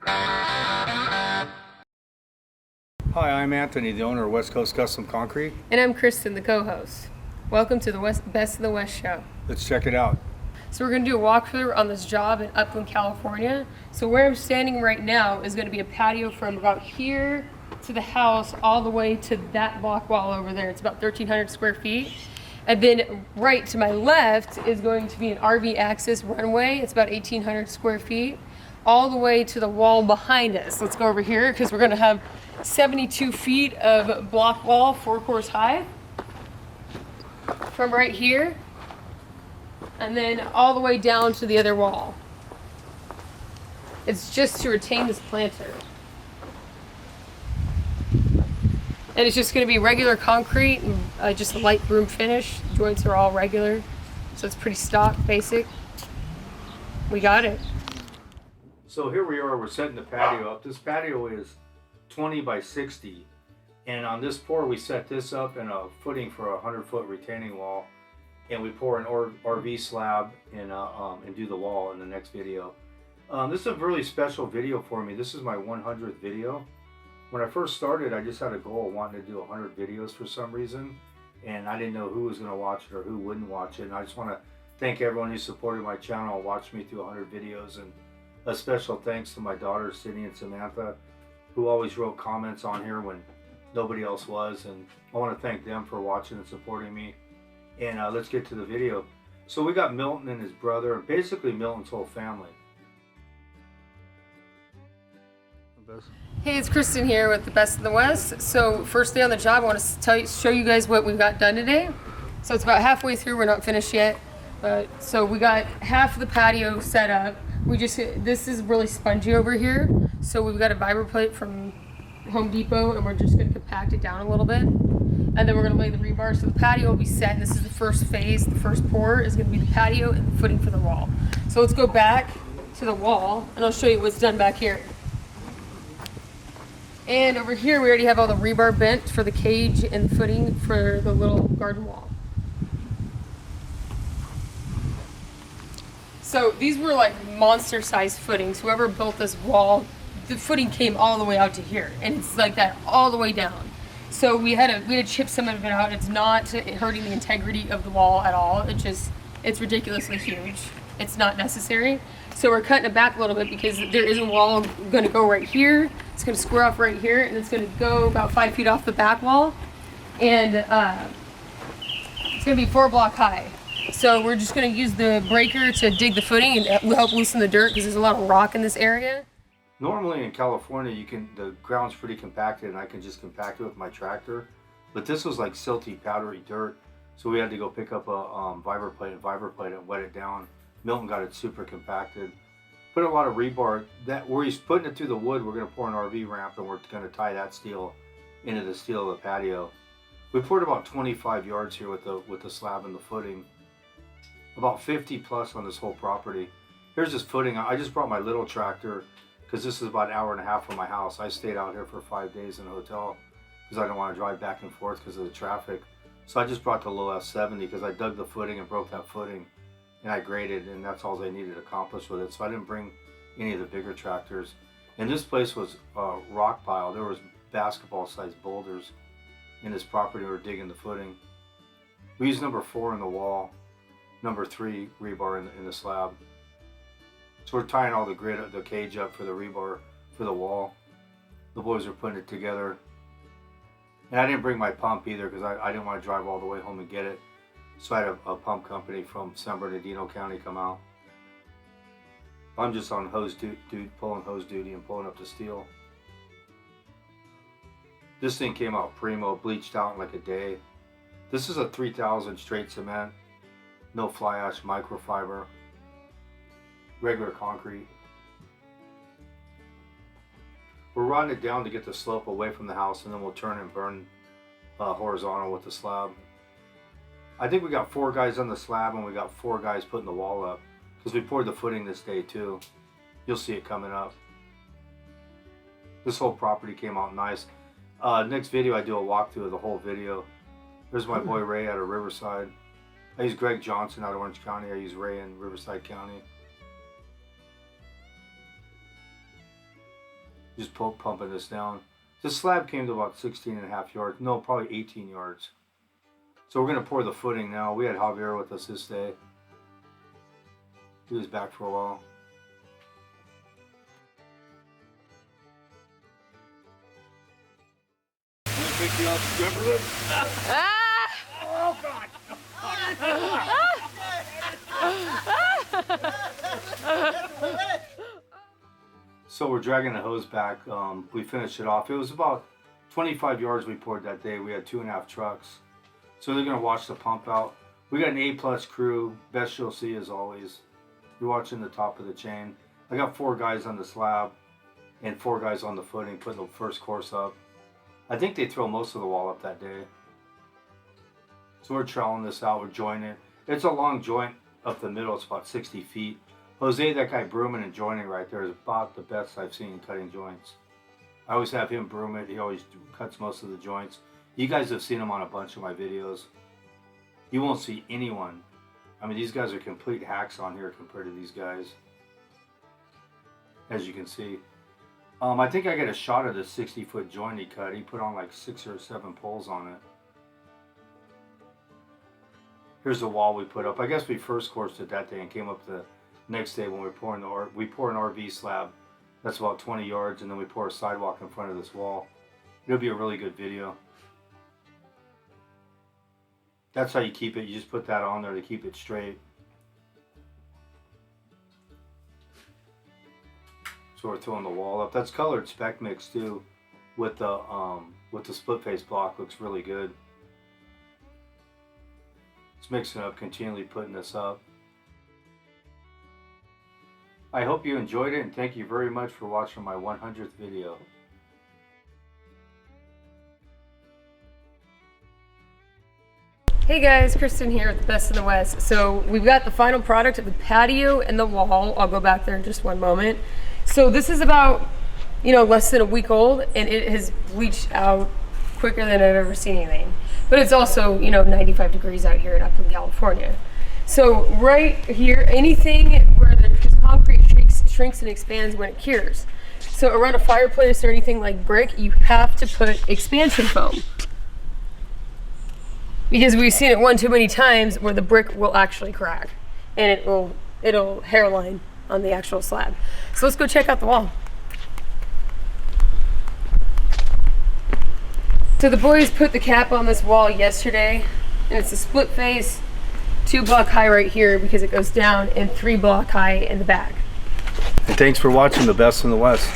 Hi, I'm Anthony, the owner of West Coast Custom Concrete. And I'm Kristen, the co-host. Welcome to the Best of the West show. Let's check it out. So we're going to do a walkthrough on this job in Upland, California. So where I'm standing right now is going to be a patio from about here to the house all the way to that block wall over there. It's about 1,300 square feet. And then right to my left is going to be an RV access runway. It's about 1,800 square feet, all the way to the wall behind us. Let's go over here because we're going to have 72 feet of block wall, 4 course high, from right here, and then all the way down to the other wall. It's just to retain this planter. And it's just going to be regular concrete and just a light broom finish. Joints are all regular, so it's pretty stock, basic. We got it. So here we are, we're setting the patio up. This patio is 20 by 60, and on this pour we set this up in a footing for a 100-foot retaining wall, and we pour an RV slab and do the wall in the next video. This is a really special video for me. This is my 100th video. When I first started, I just had a goal of wanting to do 100 videos for some reason, and I didn't know who was going to watch it or who wouldn't watch it. And I just want to thank everyone who supported my channel and watched me through 100 videos, and a special thanks to my daughters Sydney and Samantha, who always wrote comments on here when nobody else was, and I want to thank them for watching and supporting me. And let's get to the video. So we got Milton and his brother, basically Milton's whole family. Hey, it's Kristen here with the Best of the West. So first day on the job, I want to show you guys what we've got done today. So it's about halfway through, we're not finished yet. So we got half of the patio set up. This is really spongy over here. So we've got a vibra plate from Home Depot, and we're just going to compact it down a little bit. And then we're going to lay the rebar. So the patio will be set, and this is the first phase. The first pour is going to be the patio and the footing for the wall. So let's go back to the wall, and I'll show you what's done back here. And over here, we already have all the rebar bent for the cage and the footing for the little garden wall. So these were like monster-sized footings. Whoever built this wall, the footing came all the way out to here, and it's like that all the way down. So we had to chip some of it out. It's not hurting the integrity of the wall at all. It's ridiculously huge. It's not necessary. So we're cutting it back a little bit because there is a wall going to go right here. It's going to square off right here, and it's going to go about 5 feet off the back wall, and it's going to be 4 block high. So we're just going to use the breaker to dig the footing and help loosen the dirt because there's a lot of rock in this area. Normally in California, the ground's pretty compacted, and I can just compact it with my tractor. But this was like silty, powdery dirt, so we had to go pick up a vibra plate and wet it down. Milton got it super compacted. Put a lot of rebar. Where he's putting it through the wood, we're going to pour an RV ramp, and we're going to tie that steel into the steel of the patio. We poured about 25 yards here with the slab and the footing. About 50 plus on this whole property. Here's this footing. I just brought my little tractor because this is about an hour and a half from my house. I stayed out here for 5 days in a hotel because I didn't want to drive back and forth because of the traffic. So I just brought the low S70 because I dug the footing and broke that footing, and I graded, and that's all they needed to accomplish with it. So I didn't bring any of the bigger tractors. And this place was a rock pile. There was basketball-sized boulders in this property. We were digging the footing. We used number 4 in the wall, number 3 rebar in the slab. So we're tying all the cage up for the rebar for the wall. The boys are putting it together. And I didn't bring my pump either because I didn't want to drive all the way home and get it. So I had a pump company from San Bernardino County come out. I'm just on pulling hose duty and pulling up the steel. This thing came out primo, bleached out in like a day. This is a 3000 straight cement, no fly ash, microfiber, regular concrete. We're rodding it down to get the slope away from the house, and then we'll turn and burn horizontal with the slab. I think we got 4 guys on the slab, and we got 4 guys putting the wall up because we poured the footing this day too. You'll see it coming up. This whole property came out nice. Next video I do a walkthrough of the whole video. There's my boy Ray out of Riverside. I use Greg Johnson out of Orange County. I use Ray in Riverside County. Just pumping this down. The slab came to about 16.5 yards. No, probably 18 yards. So we're going to pour the footing now. We had Javier with us this day. He was back for a while. Pick you up, remember Oh God! So we're dragging the hose back. We finished it off. It was about 25 yards we poured that day. We had 2.5 trucks. So they're gonna wash the pump out. We got an A+ crew. Best you'll see as always. You're watching the top of the chain. I got 4 guys on the slab and 4 guys on the footing putting the first course up. I think they throw most of the wall up that day. So we're troweling this out, we're joining it. It's a long joint up the middle, it's about 60 feet. Jose, that guy brooming and joining right there, is about the best I've seen cutting joints. I always have him broom it, he always cuts most of the joints. You guys have seen him on a bunch of my videos. You won't see anyone. I mean, these guys are complete hacks on here compared to these guys. As you can see. I think I got a shot of the 60-foot joint he cut. He put on like 6 or 7 poles on it. Here's the wall we put up. I guess we first coursed it that day and came up the next day when we pour an RV slab. That's about 20 yards, and then we pour a sidewalk in front of this wall. It'll be a really good video. That's how you keep it. You just put that on there to keep it straight. So we're throwing the wall up. That's colored spec mix too, with the split face block. Looks really good. It's mixing up, continually putting this up. I hope you enjoyed it, and thank you very much for watching my 100th video. Hey guys, Kristen here with the Best in the West. So we've got the final product of the patio and the wall. I'll go back there in just one moment. So this is about, less than a week old, and it has bleached out quicker than I've ever seen anything. But it's also, 95 degrees out here in Upland, California. So right here, anything where the concrete shrinks and expands when it cures. So around a fireplace or anything like brick, you have to put expansion foam. Because we've seen it one too many times where the brick will actually crack and it'll hairline on the actual slab. So let's go check out the wall. So the boys put the cap on this wall yesterday, and it's a split face, 2 block high right here because it goes down, and 3 block high in the back. And thanks for watching the Best in the West.